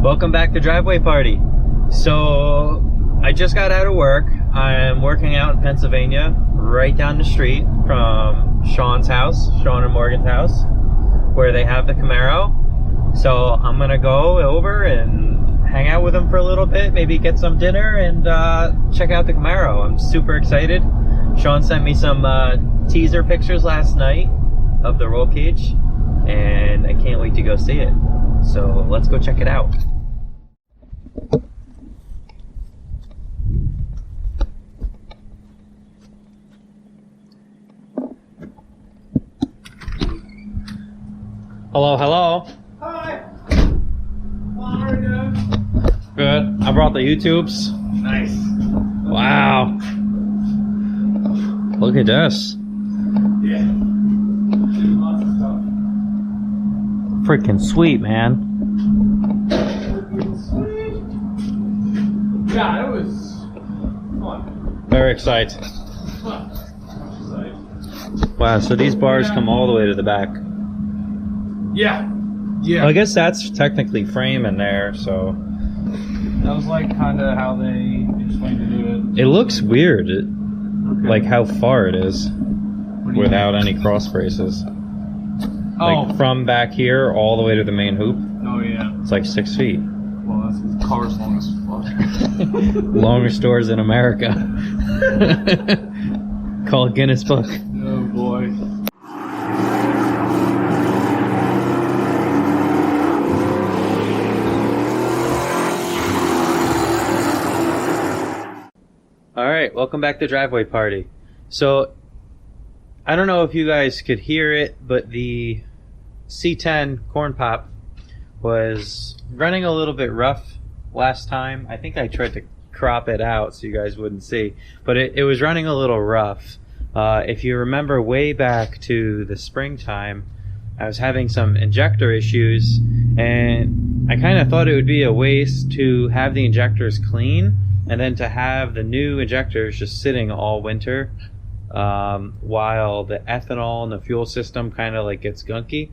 Welcome back to Driveway Party. So I just got out of work. I'm working out in Pennsylvania, right down the street from Sean and Morgan's house, where they have the Camaro. So I'm gonna go over and hang out with them for a little bit, maybe get some dinner and check out the Camaro. I'm super excited. Sean sent me some teaser pictures last night of the roll cage, and I can't wait to go see it. So let's go check it out. Hello, hello. Hi. How are you doing? Good. I brought the YouTubes. Nice. Wow. Look at this. Yeah. Lots of stuff. Freaking sweet, man. Sweet. Yeah, it was fun. Very excited. Fun. Wow, so these bars come all the way to the back. Yeah. Yeah. Well, I guess that's technically frame in there, so. That was like kind of how they explained to do it. It looks weird, Okay. like how far it is without any cross braces. Oh. Like from back here all the way to the main hoop, Oh yeah. it's like 6 feet. Well, that's the car's long as fuck. Longest doors in America. Call Guinness Book. Oh boy. Alright, welcome back to Driveway Party. So, I don't know if you guys could hear it, but the C10 Cornpop was running a little bit rough last time. I think I tried to crop it out so you guys wouldn't see, but it was running a little rough. If you remember way back to the springtime, I was having some injector issues, and I kind of thought it would be a waste to have the injectors clean and then to have the new injectors just sitting all winter while the ethanol and the fuel system kind of like gets gunky.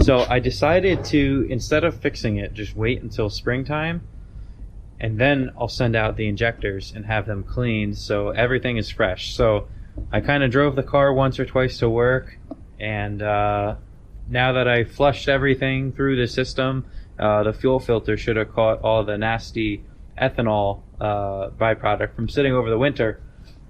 So I decided to, instead of fixing it, just wait until springtime, and then I'll send out the injectors and have them cleaned so everything is fresh. So I kind of drove the car once or twice to work, and now that I flushed everything through the system, the fuel filter should have caught all the nasty ethanol byproduct from sitting over the winter.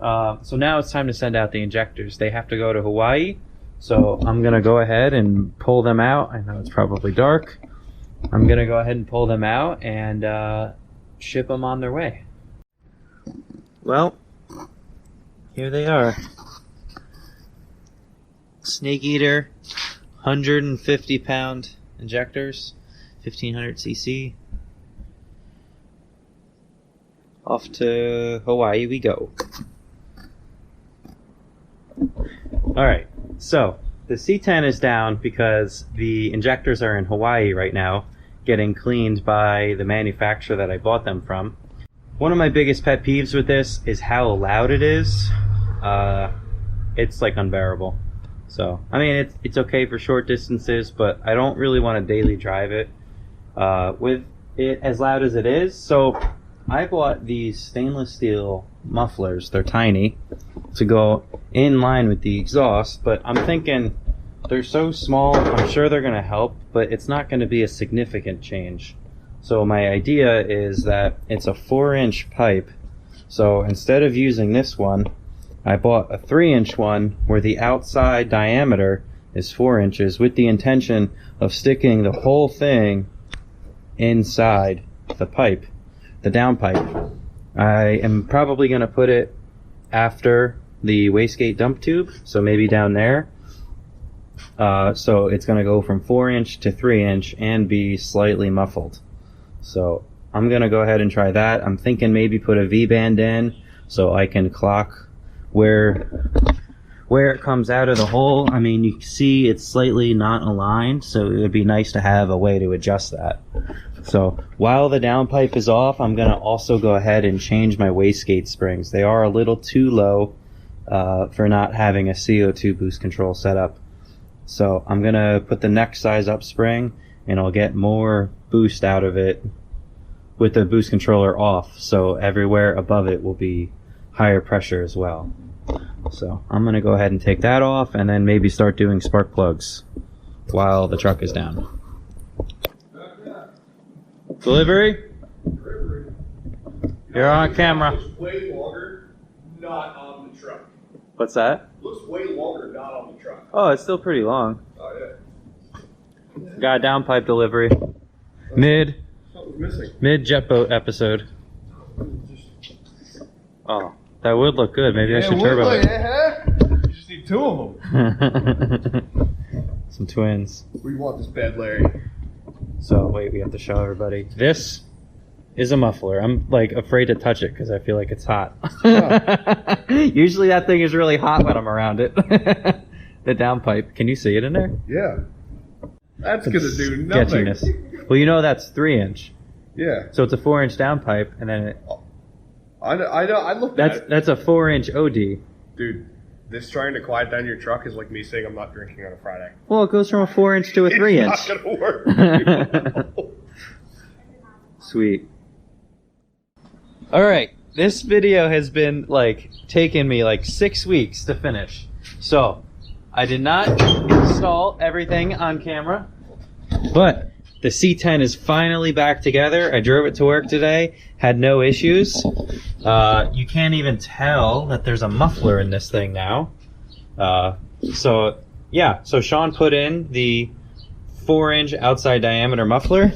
So now it's time to send out the injectors. They have to go to Hawaii, so I'm gonna go ahead and pull them out. I know it's probably dark. I'm gonna go ahead and pull them out and ship them on their way. Well, here they are. Snake Eater 150 pound injectors, 1500 cc. Off to Hawaii we go. Alright, so the C10 is down because the injectors are in Hawaii right now, getting cleaned by the manufacturer that I bought them from. One of my biggest pet peeves with this is how loud it is. It's like unbearable. So, I mean, it's okay for short distances, but I don't really want to daily drive it with it as loud as it is. So I bought these stainless steel mufflers. They're tiny to go in line with the exhaust, but I'm thinking they're so small, I'm sure they're going to help, but it's not going to be a significant change. So my idea is that it's a 4-inch pipe. So instead of using this one, I bought a 3-inch one where the outside diameter is 4 inches with the intention of sticking the whole thing inside the pipe. The down pipe. I am probably going to put it after the wastegate dump tube, so maybe down there. So it's going to go from 4-inch to 3-inch and be slightly muffled. So I'm going to go ahead and try that. I'm thinking maybe put a V-band in so I can clock where it comes out of the hole. I mean, you can see it's slightly not aligned, so it would be nice to have a way to adjust that. So while the downpipe is off, I'm going to also go ahead and change my wastegate springs. They are a little too low for not having a CO2 boost control set up. So I'm going to put the next size up spring and I'll get more boost out of it with the boost controller off, so everywhere above it will be higher pressure as well. So I'm gonna go ahead and take that off and then maybe start doing spark plugs while the truck is down. Delivery? You're on camera. Looks way longer not on the truck. What's that? Looks way longer not on the truck. Oh, it's still pretty long. Oh yeah. Got a downpipe delivery. Mid jet boat episode. Oh, that would look good. Maybe I should turbo it. You just need 2 of them. Some twins. We want this bed, Larry. So wait, we have to show everybody. This is a muffler. I'm like afraid to touch it because I feel like it's hot. Usually that thing is really hot when I'm around it. The downpipe. Can you see it in there? Yeah. That's gonna do nothing. Sketchiness. Well, you know that's 3-inch. Yeah. So it's a 4-inch downpipe, and then it, I know. I looked at it. that's a 4-inch OD. Dude, this trying to quiet down your truck is like me saying I'm not drinking on a Friday. Well, it goes from a 4-inch to a 3-inch. It's not gonna work. Sweet. All right, this video has been like taking me like 6 weeks to finish. So I did not install everything on camera, but the C10 is finally back together. I drove it to work today, had no issues. You can't even tell that there's a muffler in this thing now. So Sean put in the 4-inch outside diameter muffler.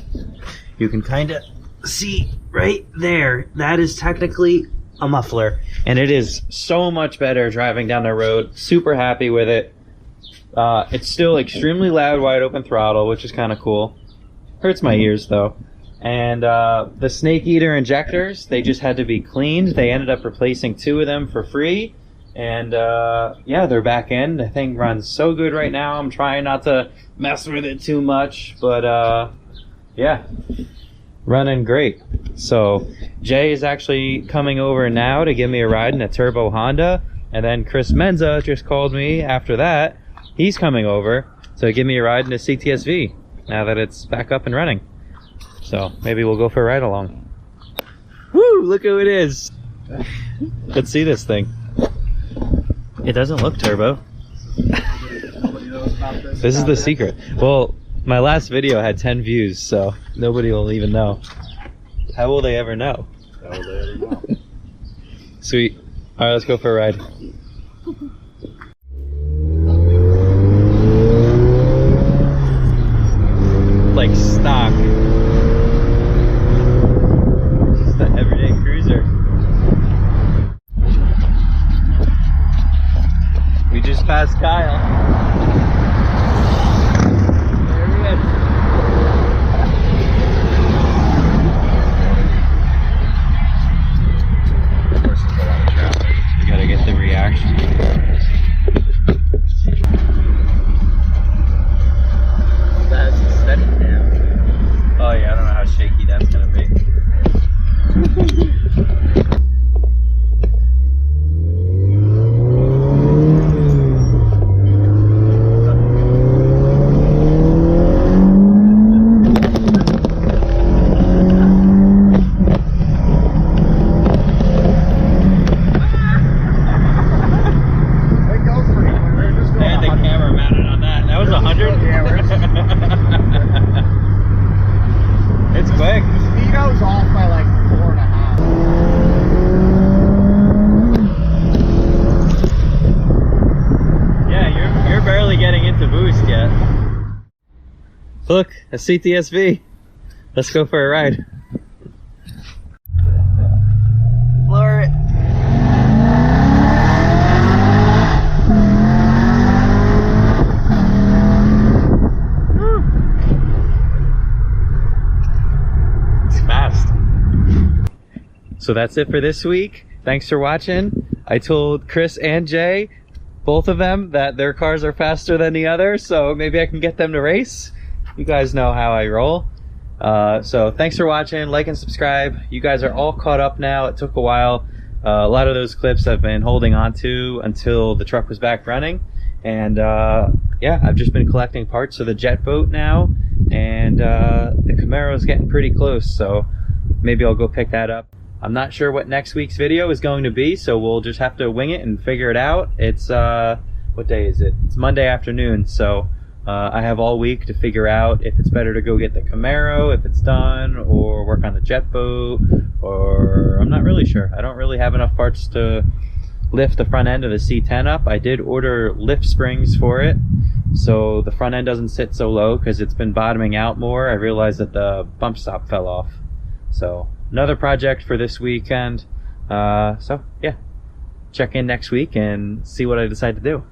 You can kind of see right there, that is technically a muffler, and it is so much better driving down the road. Super happy with it. It's still extremely loud wide open throttle, which is kind of cool. Hurts my ears though. And the snake eater injectors, they just had to be cleaned. They ended up replacing 2 of them for free, and yeah, they're back in. The thing runs so good right now. I'm trying not to mess with it too much, but yeah, running great. So Jay is actually coming over now to give me a ride in a turbo Honda, and then Chris Menza just called me after that. He's coming over to give me a ride in a CTSV now that it's back up and running. So maybe we'll go for a ride along. Woo! Look who it is. Let's see this thing. It doesn't look turbo. This is the secret. Well, my last video had 10 views, so nobody will even know. How will they ever know? How will they ever know? Sweet. All right, let's go for a ride. Like stock. Just an everyday cruiser. We just passed Kyle. There he is. We gotta get the reaction. That's steady now. Oh yeah, I don't know how shaky that's gonna be. They had the camera mounted on that. That was 100? It's quick. Speedo's off by like 4.5. Yeah, you're barely getting into boost yet. Look, a CTSV. Let's go for a ride. Floor it. So that's it for this week. Thanks for watching. I told Chris and Jay, both of them, that their cars are faster than the other, so maybe I can get them to race. You guys know how I roll. So thanks for watching. Like and subscribe. You guys are all caught up now. It took a while. A lot of those clips I've been holding on to until the truck was back running. And yeah, I've just been collecting parts of the jet boat now and the Camaro's getting pretty close, so maybe I'll go pick that up. I'm not sure what next week's video is going to be, so we'll just have to wing it and figure it out. It's what day is it? It's Monday afternoon, so I have all week to figure out if it's better to go get the Camaro if it's done, or work on the jet boat, or I'm not really sure. I don't really have enough parts to lift the front end of the C10 up. I did order lift springs for it, so the front end doesn't sit so low because it's been bottoming out more. I realized that the bump stop fell off. So another project for this weekend. So yeah, check in next week and see what I decide to do.